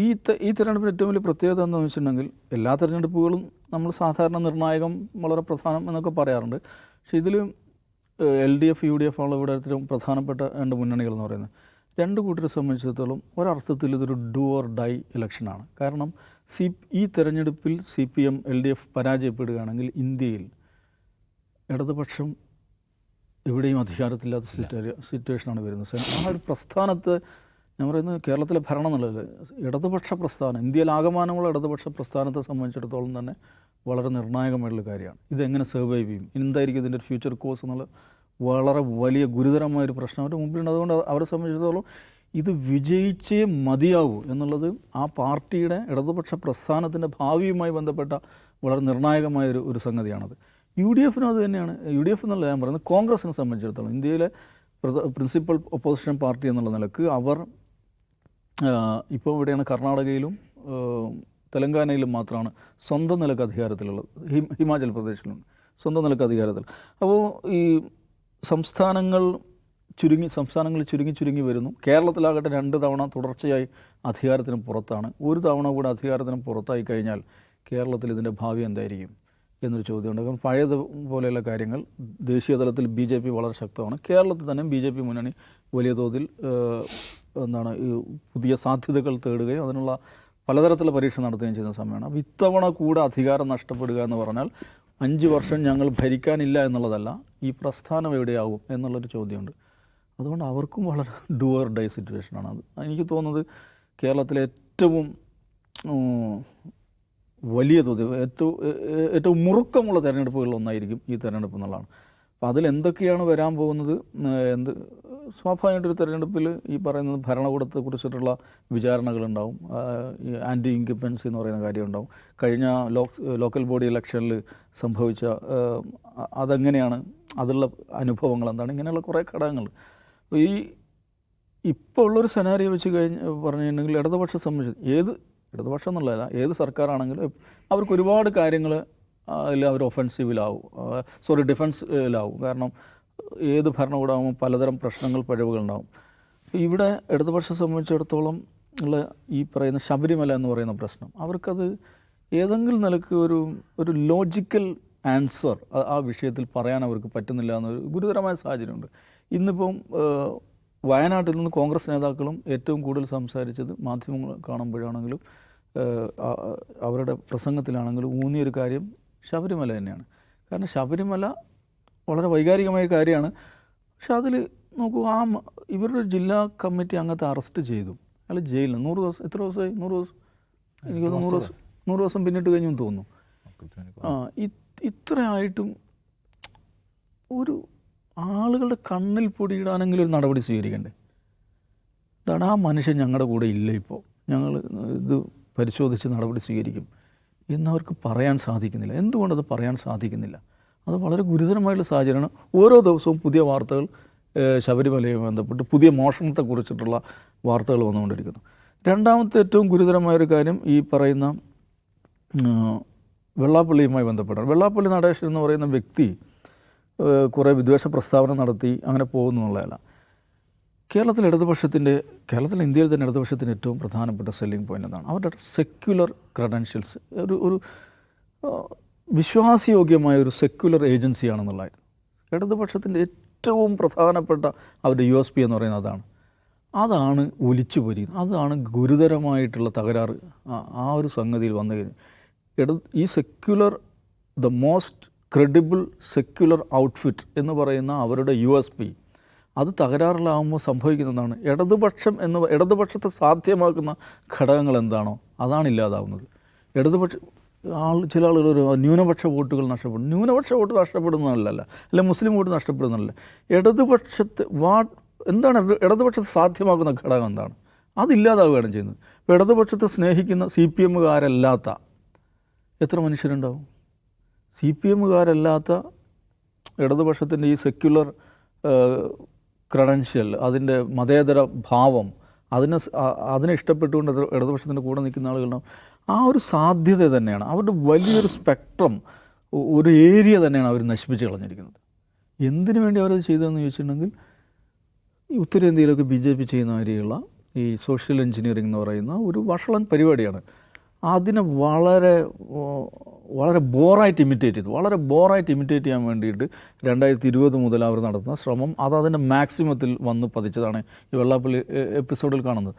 ഈ തിരഞ്ഞെടുപ്പിന് ഏറ്റവും വലിയ പ്രത്യേകത എന്താണെന്ന് വെച്ചിട്ടുണ്ടെങ്കിൽ എല്ലാ തിരഞ്ഞെടുപ്പുകളും നമ്മൾ സാധാരണ നിർണായകം വളരെ പ്രധാനം എന്നൊക്കെ പറയാറുണ്ട്. പക്ഷേ ഇതിൽ LDF UDF ആണ് ഇവിടെ ഏറ്റവും പ്രധാനപ്പെട്ട രണ്ട് മുന്നണികൾ എന്ന് പറയുന്നത്. രണ്ട് കൂട്ടരെ സംബന്ധിച്ചിടത്തോളം ഒരർത്ഥത്തിൽ ഇതൊരു ഡു ഓർ ഡൈ ഇലക്ഷനാണ്. കാരണം ഈ തെരഞ്ഞെടുപ്പിൽ CPM LDF പരാജയപ്പെടുകയാണെങ്കിൽ ഇന്ത്യയിൽ ഇടതുപക്ഷം എവിടെയും അധികാരത്തില്ലാത്ത സിറ്റുവേഷനാണ് വരുന്നത്. ആ ഒരു പ്രസ്ഥാനത്ത് ഞാൻ പറയുന്നത് കേരളത്തിലെ ഭരണം എന്നുള്ളത് ഇടതുപക്ഷ പ്രസ്ഥാനം, ഇന്ത്യയിലാകമാനമുള്ള ഇടതുപക്ഷ പ്രസ്ഥാനത്തെ സംബന്ധിച്ചിടത്തോളം തന്നെ വളരെ നിർണായകമായിട്ടുള്ള കാര്യമാണ്. ഇതെങ്ങനെ സർവൈവ് ചെയ്യും, എന്തായിരിക്കും ഇതിൻ്റെ ഒരു ഫ്യൂച്ചർ കോഴ്സ് എന്നുള്ള വളരെ വലിയ ഗുരുതരമായൊരു പ്രശ്നം അവരുടെ മുമ്പിലുണ്ട്. അതുകൊണ്ട് അവരെ സംബന്ധിച്ചിടത്തോളം ഇത് വിജയിച്ചേ മതിയാവൂ എന്നുള്ളത് ആ പാർട്ടിയുടെ ഇടതുപക്ഷ പ്രസ്ഥാനത്തിൻ്റെ ഭാവിയുമായി ബന്ധപ്പെട്ട വളരെ നിർണായകമായൊരു സംഗതിയാണത്. UDF അത് തന്നെയാണ്. UDF എന്നല്ല ഞാൻ പറയുന്നത്, കോൺഗ്രസിനെ സംബന്ധിച്ചിടത്തോളം ഇന്ത്യയിലെ പ്രിൻസിപ്പൽ ഒപ്പോസിഷൻ പാർട്ടി എന്നുള്ള നിലക്ക് അവർ ഇപ്പോൾ ഇവിടെയാണ് കർണാടകയിലും തെലങ്കാനയിലും മാത്രമാണ് സ്വന്തം നിലക്ക് അധികാരത്തിലുള്ളത്. ഹിമാചൽ പ്രദേശിലുണ്ട് സ്വന്തം നിലക്ക് അധികാരത്തിൽ. അപ്പോൾ ഈ സംസ്ഥാനങ്ങൾ ചുരുങ്ങി വരുന്നു. കേരളത്തിലാകട്ടെ 2 തവണ തുടർച്ചയായി അധികാരത്തിന് പുറത്താണ്. ഒരു തവണ കൂടെ അധികാരത്തിന് പുറത്തായി കഴിഞ്ഞാൽ കേരളത്തിൽ ഇതിൻ്റെ ഭാവി എന്തായിരിക്കും എന്നൊരു ചോദ്യമുണ്ട്. കാരണം പഴയതുപോലെയുള്ള കാര്യങ്ങൾ ദേശീയ തലത്തിൽ BJP വളരെ ശക്തമാണ്. കേരളത്തിൽ തന്നെ BJP മുന്നണി വലിയ തോതിൽ ഈ പുതിയ സാധ്യതകൾ തേടുകയും അതിനുള്ള പലതരത്തിലുള്ള പരീക്ഷ നടത്തുകയും ചെയ്യുന്ന സമയമാണ്. അപ്പോൾ ഇത്തവണ കൂടെ അധികാരം നഷ്ടപ്പെടുക എന്ന് പറഞ്ഞാൽ 5 വർഷം ഞങ്ങൾ ഭരിക്കാനില്ല എന്നുള്ളതല്ല, ഈ പ്രസ്ഥാനം എവിടെയാവും എന്നുള്ളൊരു ചോദ്യമുണ്ട്. അതുകൊണ്ട് അവർക്കും വളരെ ഡു ഓർ ഡൈ സിറ്റുവേഷനാണ് അത്. എനിക്ക് തോന്നുന്നത് കേരളത്തിലെ ഏറ്റവും വലിയ തോതിൽ ഏറ്റവും മുറുക്കമുള്ള തിരഞ്ഞെടുപ്പുകളിലൊന്നായിരിക്കും ഈ തിരഞ്ഞെടുപ്പ് എന്നുള്ളതാണ്. അപ്പോൾ അതിലെന്തൊക്കെയാണ് വരാൻ പോകുന്നത്, സ്വാഭാവികമായിട്ടൊരു തിരഞ്ഞെടുപ്പിൽ ഈ പറയുന്നത് ഭരണകൂടത്തെക്കുറിച്ചിട്ടുള്ള വിചാരണകളുണ്ടാവും, ഈ ആൻറ്റി ഇൻകംപൻസി എന്ന് പറയുന്ന കാര്യമുണ്ടാവും. കഴിഞ്ഞ ലോക്കൽ ബോഡി ഇലക്ഷനിൽ സംഭവിച്ച അതെങ്ങനെയാണ്, അതിലുള്ള അനുഭവങ്ങൾ എന്താണ്, ഇങ്ങനെയുള്ള കുറേ ഘടകങ്ങൾ. അപ്പോൾ ഇപ്പോൾ ഉള്ളൊരു സെനാരിയോ വെച്ച് പറഞ്ഞിട്ടുണ്ടെങ്കിൽ ഇടതുപക്ഷം സംബന്ധിച്ച് ഇടതുപക്ഷം എന്നുള്ളതല്ല, ഏത് സർക്കാരാണെങ്കിലും അവർക്ക് ഒരുപാട് കാര്യങ്ങൾ അതിൽ അവർ ഒഫൻസീവിലാവും, ഡിഫൻസിലാവും. കാരണം ഏത് ഭരണകൂടമാകുമ്പോൾ പലതരം പ്രശ്നങ്ങൾ, പിഴവുകളുണ്ടാവും. ഇവിടെ ഇടതുപക്ഷം സംബന്ധിച്ചിടത്തോളം ഉള്ള ഈ പറയുന്ന ശബരിമല എന്ന് പറയുന്ന പ്രശ്നം, അവർക്കത് ഏതെങ്കിലും നിലക്ക് ഒരു ലോജിക്കൽ ആൻസർ ആ വിഷയത്തിൽ പറയാൻ അവർക്ക് പറ്റുന്നില്ല എന്നൊരു ഗുരുതരമായ സാഹചര്യമുണ്ട്. ഇന്നിപ്പം വയനാട്ടിൽ നിന്ന് കോൺഗ്രസ് നേതാക്കളും ഏറ്റവും കൂടുതൽ സംസാരിച്ചത് മാധ്യമങ്ങൾ കാണുമ്പോഴാണെങ്കിലും അവരുടെ പ്രസംഗത്തിലാണെങ്കിലും ഊന്നിയൊരു കാര്യം ശബരിമല തന്നെയാണ്. കാരണം ശബരിമല വളരെ വൈകാരികമായ കാര്യമാണ്. പക്ഷെ അതിൽ നോക്കൂ, ഇവരുടെ ജില്ലാ കമ്മിറ്റി അംഗത്തെ അറസ്റ്റ് ചെയ്തു, അയാൾ ജയിലിൽ 100 ദിവസം, എത്ര ദിവസമായി, 100 ദിവസം, എനിക്ക് 100 ദിവസം പിന്നിട്ട് കഴിഞ്ഞു തോന്നുന്നു. ഇത്രയായിട്ടും ഒരു ആളുകളുടെ കണ്ണിൽ പൊടിയിടാനെങ്കിലും ഒരു നടപടി സ്വീകരിക്കണ്ടേ? ഇതാണ്, ആ മനുഷ്യൻ ഞങ്ങളുടെ കൂടെ ഇല്ല, ഇപ്പോൾ ഞങ്ങൾ ഇത് പരിശോധിച്ച് നടപടി സ്വീകരിക്കും എന്നവർക്ക് പറയാൻ സാധിക്കുന്നില്ല. എന്തുകൊണ്ടത് പറയാൻ സാധിക്കുന്നില്ല? അത് വളരെ ഗുരുതരമായിട്ടുള്ള സാഹചര്യമാണ്. ഓരോ ദിവസവും പുതിയ വാർത്തകൾ ശബരിമലയുമായി ബന്ധപ്പെട്ട്, പുതിയ മോഷണത്തെക്കുറിച്ചിട്ടുള്ള വാർത്തകൾ വന്നുകൊണ്ടിരിക്കുന്നു. രണ്ടാമത്തെ ഏറ്റവും ഗുരുതരമായൊരു കാര്യം ഈ പറയുന്ന വെള്ളാപ്പള്ളിയുമായി ബന്ധപ്പെട്ടാണ്. വെള്ളാപ്പള്ളി നടേശൻ എന്ന് പറയുന്ന വ്യക്തി കുറേ വിദ്വേഷ പ്രസ്താവന നടത്തി അങ്ങനെ പോകുന്നു എന്നുള്ളതല്ല. കേരളത്തിൽ ഇന്ത്യയിൽ തന്നെ ഇടതുപക്ഷത്തിൻ്റെ ഏറ്റവും പ്രധാനപ്പെട്ട സെല്ലിംഗ് പോയിൻ്റ് എന്താണ്? അവരുടെ സെക്യുലർ ക്രെഡൻഷ്യൽസ്, ഒരു വിശ്വാസയോഗ്യമായ ഒരു സെക്യുലർ ഏജൻസിയാണെന്നുള്ളതായിരുന്നു ഇടതുപക്ഷത്തിൻ്റെ ഏറ്റവും പ്രധാനപ്പെട്ട അവരുടെ USP എന്ന് പറയുന്നത്. അതാണ് ഒലിച്ചു പോയിരിക്കുന്നത്. അതാണ് ഗുരുതരമായിട്ടുള്ള തകരാറ് ആ ഒരു സംഗതിയിൽ വന്നു കഴിഞ്ഞു. ഈ the most credible secular outfit എന്ന് പറയുന്ന അവരുടെ USP അത് തകരാറിലാകുമ്പോൾ സംഭവിക്കുന്നതാണ് ഇടതുപക്ഷത്തെ സാധ്യമാക്കുന്ന ഘടകങ്ങൾ എന്താണോ അതാണ് ഇല്ലാതാവുന്നത്. ചില ആളുകൾ ഒരു ന്യൂനപക്ഷ വോട്ടുകൾ നഷ്ടപ്പെടും. ന്യൂനപക്ഷ വോട്ട് നഷ്ടപ്പെടുന്നതല്ല, അല്ലെ മുസ്ലിം വോട്ട് നഷ്ടപ്പെടുന്നതല്ല. എന്താണ് ഇടതുപക്ഷത്തെ സാധ്യമാക്കുന്ന ഘടകം എന്താണ്? അതില്ലാതാവുകയാണ് ചെയ്യുന്നത്. ഇപ്പോൾ ഇടതുപക്ഷത്തെ സ്നേഹിക്കുന്ന CPMകാരല്ലാത്ത എത്ര മനുഷ്യരുണ്ടാവും? CPMകാരല്ലാത്ത ഇടതുപക്ഷത്തിൻ്റെ ഈ സെക്യുലർ ക്രെഡൻഷ്യൽ, അതിൻ്റെ മതേതര ഭാവം, അതിനെ ഇഷ്ടപ്പെട്ടുകൊണ്ട് ഇടതുപക്ഷത്തിൻ്റെ കൂടെ നിൽക്കുന്ന ആളുകളുണ്ടാവും. ആ ഒരു സാധ്യത തന്നെയാണ് അവരുടെ വലിയൊരു സ്പെക്ട്രം, ഒരു ഏരിയ തന്നെയാണ് അവർ നശിപ്പിച്ച് കളഞ്ഞിരിക്കുന്നത്. എന്തിനു വേണ്ടി അവരത് ചെയ്തതെന്ന് ചോദിച്ചിട്ടുണ്ടെങ്കിൽ ഈ ഉത്തരേന്ത്യയിലൊക്കെ BJP ചെയ്യുന്ന മാതിരിയുള്ള ഈ സോഷ്യൽ എഞ്ചിനീയറിംഗ് എന്ന് പറയുന്ന ഒരു വഷളൻ പരിപാടിയാണ്. അതിനെ വളരെ ബോറായിട്ട് ഇമിറ്റേറ്റ് ചെയ്തു, വളരെ ബോറായിട്ട് ഇമിറ്റേറ്റ് ചെയ്യാൻ വേണ്ടിയിട്ട് 2020 മുതൽ അവർ നടത്തുന്ന ശ്രമം അത് അതിൻ്റെ മാക്സിമത്തിൽ വന്ന് പതിച്ചതാണ് ഈ വെള്ളാപ്പള്ളി എപ്പിസോഡിൽ കാണുന്നത്.